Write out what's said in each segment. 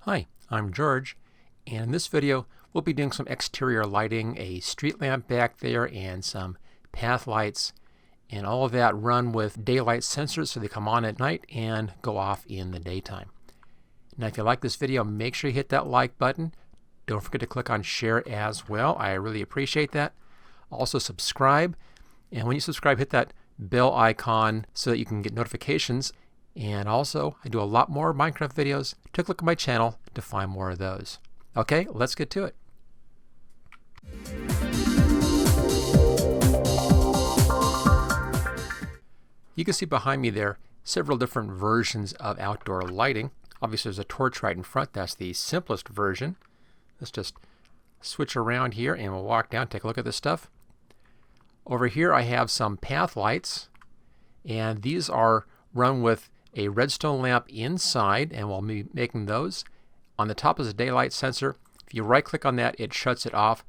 Hi, I'm George, and in this video we'll be doing some exterior lighting, a street lamp back there and some path lights, and all of that run with daylight sensors so they come on at night and go off in the daytime. Now if you like this video, make sure you hit that like button. Don't forget to click on share as well. I really appreciate that. Also subscribe, and when you subscribe, hit that bell icon so that you can get notifications. And also, I do a lot more Minecraft videos. Take a look at my channel to find more of those. Okay, let's get to it. You can see behind me there several different versions of outdoor lighting. Obviously, there's a torch right in front. That's the simplest version. Let's just switch around here and we'll walk down, take a look at this stuff. Over here I have some path lights, and these are run with a redstone lamp inside, and we'll be making those. On the top is a daylight sensor. If you right click on that, it shuts it off.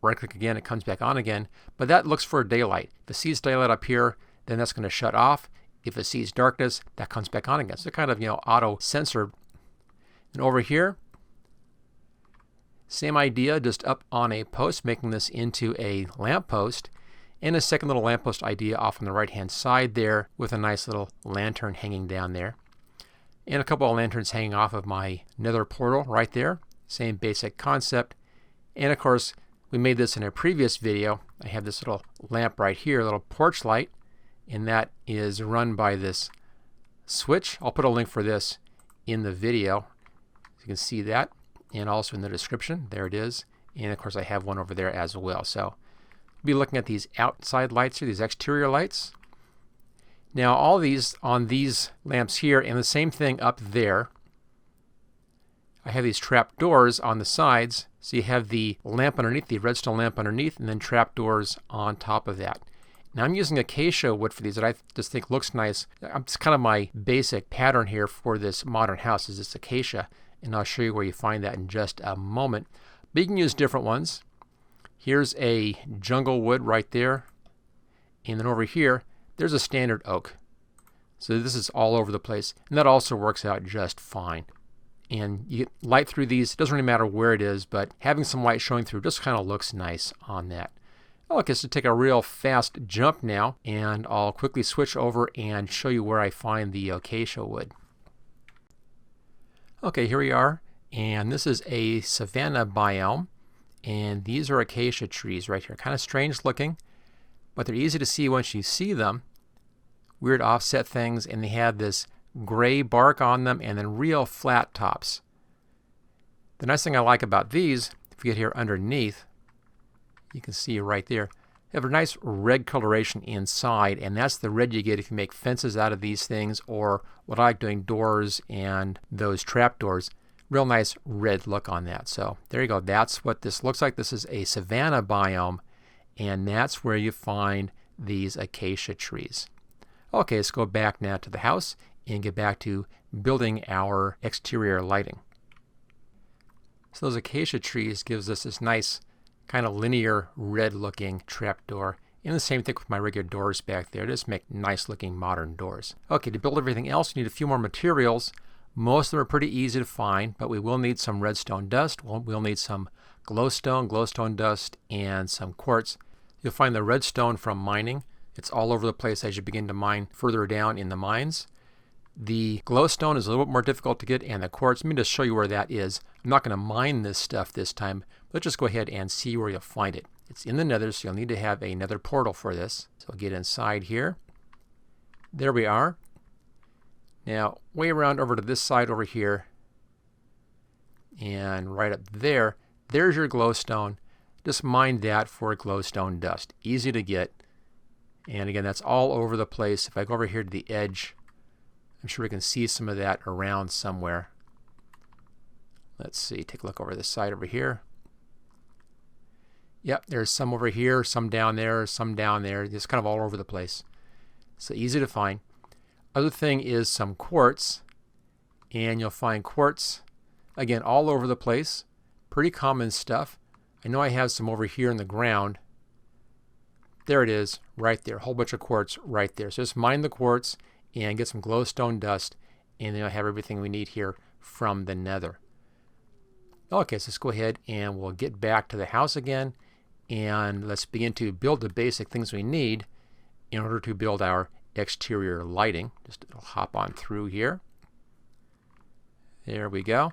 Right click again, it comes back on again. But that looks for daylight. If it sees daylight up here, then that's going to shut off. If it sees darkness, that comes back on again. So kind of, auto sensor. And over here, same idea, just up on a post, making this into a lamp post. And a second little lamppost idea off on the right hand side there with a nice little lantern hanging down there. And a couple of lanterns hanging off of my Nether portal right there. Same basic concept. And of course, we made this in a previous video. I have this little lamp right here, a little porch light, and that is run by this switch. I'll put a link for this in the video so you can see that, and also in the description. There it is. And of course I have one over there as well. So be looking at these outside lights here, these exterior lights. Now all these on these lamps here, and the same thing up there. I have these trap doors on the sides, so you have the lamp underneath, the redstone lamp underneath, and then trap doors on top of that. Now I'm using acacia wood for these that I just think looks nice. It's kind of my basic pattern here for this modern house is this acacia, and I'll show you where you find that in just a moment. But you can use different ones. Here's a jungle wood right there, and then over here there's a standard oak. So this is all over the place, and that also works out just fine. And you get light through these. It doesn't really matter where it is, but having some light showing through just kind of looks nice on that. Okay, so take a real fast jump now, and I'll quickly switch over and show you where I find the acacia wood. Okay, here we are, and this is a savanna biome. And these are acacia trees right here. Kind of strange looking, but they're easy to see once you see them. Weird offset things, and they have this gray bark on them and then real flat tops. The nice thing I like about these, if you get here underneath, you can see right there, they have a nice red coloration inside, and that's the red you get if you make fences out of these things, or what I like doing, doors and those trap doors. Real nice red look on that. So there you go. That's what this looks like. This is a savanna biome, and that's where you find these acacia trees. Okay, let's go back now to the house and get back to building our exterior lighting. So those acacia trees gives us this nice kind of linear red looking trapdoor. And the same thing with my regular doors back there. Just make nice looking modern doors. Okay, to build everything else, you need a few more materials. Most of them are pretty easy to find, but we will need some redstone dust. We'll need some glowstone dust, and some quartz. You'll find the redstone from mining. It's all over the place as you begin to mine further down in the mines. The glowstone is a little bit more difficult to get, and the quartz, let me just show you where that is. I'm not going to mine this stuff this time. Let's just go ahead and see where you'll find it. It's in the nether, so you'll need to have a nether portal for this. So I'll get inside here. There we are. Now, way around over to this side over here, and right up there, there's your glowstone. Just mine that for glowstone dust. Easy to get. And again, that's all over the place. If I go over here to the edge, I'm sure we can see some of that around somewhere. Let's see, take a look over this side over here. Yep, there's some over here, some down there, some down there. Just kind of all over the place. So easy to find. Other thing is some quartz, and you'll find quartz again all over the place. Pretty common stuff. I know I have some over here in the ground. There it is, right there. A whole bunch of quartz right there. So just mine the quartz and get some glowstone dust, and then you'll have everything we need here from the nether. Okay, so let's go ahead and we'll get back to the house again, and let's begin to build the basic things we need in order to build our exterior lighting. Just hop on through here. There we go.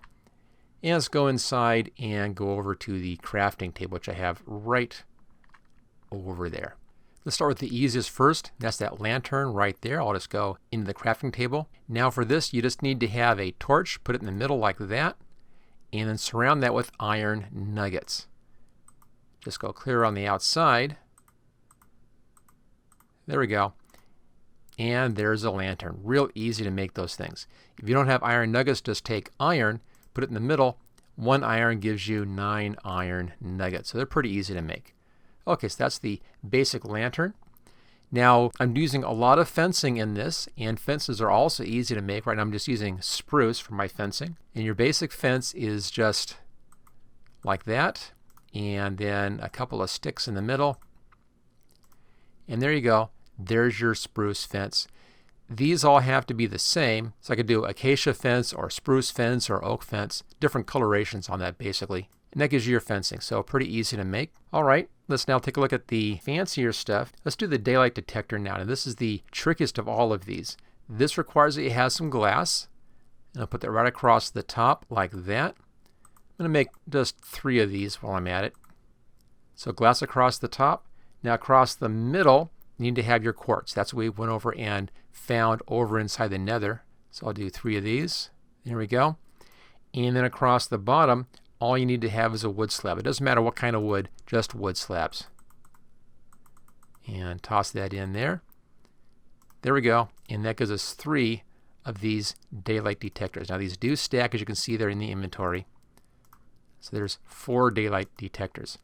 And let's go inside and go over to the crafting table, which I have right over there. Let's start with the easiest first. That's that lantern right there. I'll just go into the crafting table. Now for this, you just need to have a torch, put it in the middle like that, and then surround that with iron nuggets. Just go clear on the outside. There we go. And there's a lantern. Real easy to make those things. If you don't have iron nuggets, just take iron, put it in the middle. 1 iron gives you 9 iron nuggets. So they're pretty easy to make. Okay, so that's the basic lantern. Now, I'm using a lot of fencing in this, and fences are also easy to make. Right now I'm just using spruce for my fencing. And your basic fence is just like that, and then a couple of sticks in the middle. And there you go. There's your spruce fence. These all have to be the same. So I could do acacia fence or spruce fence or oak fence. Different colorations on that basically. And that gives you your fencing. So pretty easy to make. All right, let's now take a look at the fancier stuff. Let's do the daylight detector now. Now this is the trickiest of all of these. This requires that you have some glass. And I'll put that right across the top like that. I'm going to make just 3 of these while I'm at it. So glass across the top. Now across the middle, you need to have your quartz. That's what we went over and found over inside the Nether. So I'll do 3 of these. There we go. And then across the bottom, all you need to have is a wood slab. It doesn't matter what kind of wood, just wood slabs. And toss that in there. There we go. And that gives us 3 of these daylight detectors. Now these do stack, as you can see there in the inventory. So there's 4 daylight detectors.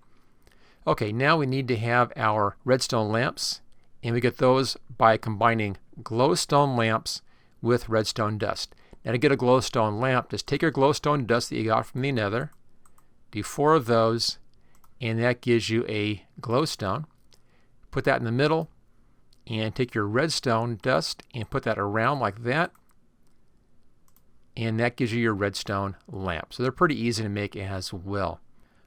Okay, now we need to have our redstone lamps. And we get those by combining glowstone lamps with redstone dust. Now to get a glowstone lamp, just take your glowstone dust that you got from the Nether, do 4 of those, and that gives you a glowstone. Put that in the middle, and take your redstone dust and put that around like that, and that gives you your redstone lamp. So they're pretty easy to make as well.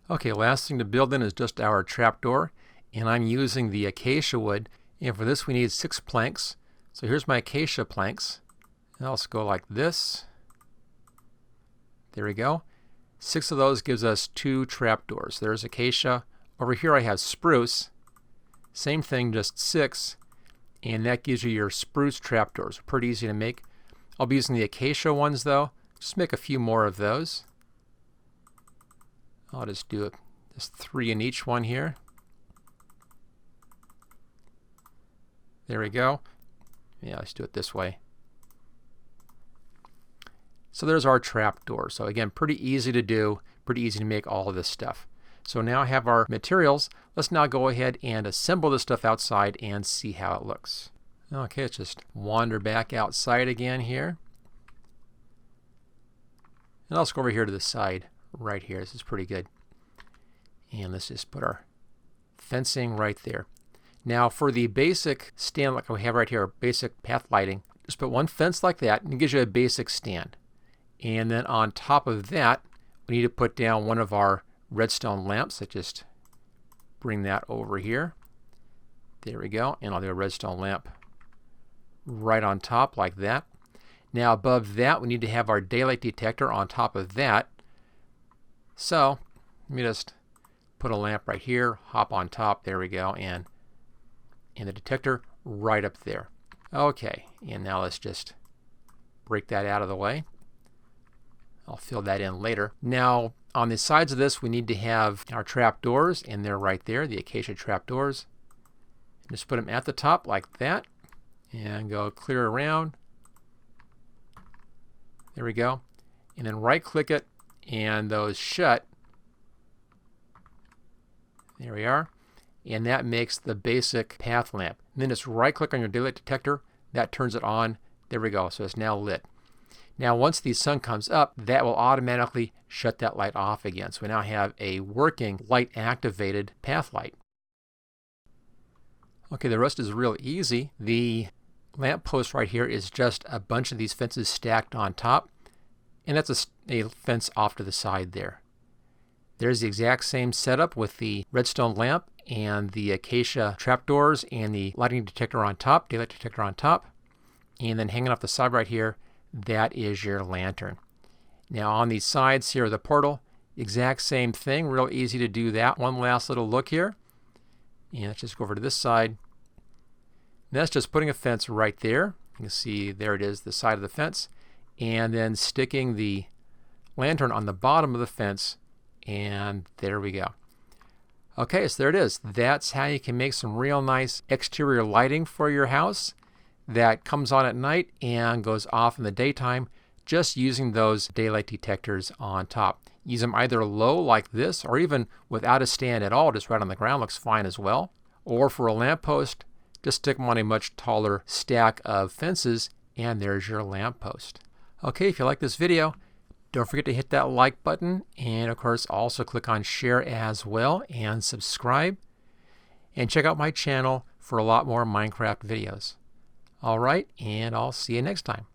Okay, last thing to build in is just our trapdoor, and I'm using the acacia wood. And for this we need 6 planks. So here's my acacia planks. And I'll just go like this. There we go. 6 of those gives us 2 trapdoors. There's acacia. Over here I have spruce. Same thing, just 6. And that gives you your spruce trapdoors. Pretty easy to make. I'll be using the acacia ones though. Just make a few more of those. I'll just do it. Just 3 in each one here. There we go. Yeah, let's do it this way. So there's our trapdoor. So again, pretty easy to do, pretty easy to make all of this stuff. So now I have our materials. Let's now go ahead and assemble this stuff outside and see how it looks. Okay, let's just wander back outside again here. And let's go over here to the side right here. This is pretty good. And let's just put our fencing right there. Now for the basic stand like we have right here, basic path lighting, just put 1 fence like that and it gives you a basic stand. And then on top of that, we need to put down 1 of our redstone lamps. So just bring that over here. There we go. And I'll do a redstone lamp right on top like that. Now above that, we need to have our daylight detector on top of that. So let me just put a lamp right here, hop on top. There we go. And the detector right up there. Okay, and now let's just break that out of the way. I'll fill that in later. Now on the sides of this we need to have our trapdoors, and they're right there, the acacia trapdoors. Just put them at the top like that and go clear around. There we go. And then right click it and those shut. There we are. And that makes the basic path lamp. And then just right click on your daylight detector, that turns it on. There we go, so it's now lit. Now once the sun comes up, that will automatically shut that light off again. So we now have a working light activated path light. Okay, the rest is real easy. The lamp post right here is just a bunch of these fences stacked on top. And that's a fence off to the side there. There's the exact same setup with the redstone lamp and the Acacia trapdoors and the lighting detector on top, daylight detector on top. And then hanging off the side right here, that is your lantern. Now on these sides here of the portal, exact same thing, real easy to do that. One last little look here. And let's just go over to this side. And that's just putting a fence right there. You can see there it is, the side of the fence. And then sticking the lantern on the bottom of the fence. And there we go. Okay, so there it is. That's how you can make some real nice exterior lighting for your house that comes on at night and goes off in the daytime, just using those daylight detectors on top. Use them either low like this, or even without a stand at all, just right on the ground, looks fine as well. Or for a lamppost, just stick them on a much taller stack of fences, and there's your lamppost. Okay, if you like this video, don't forget to hit that like button, and of course also click on share as well, and subscribe. And check out my channel for a lot more Minecraft videos. Alright, and I'll see you next time.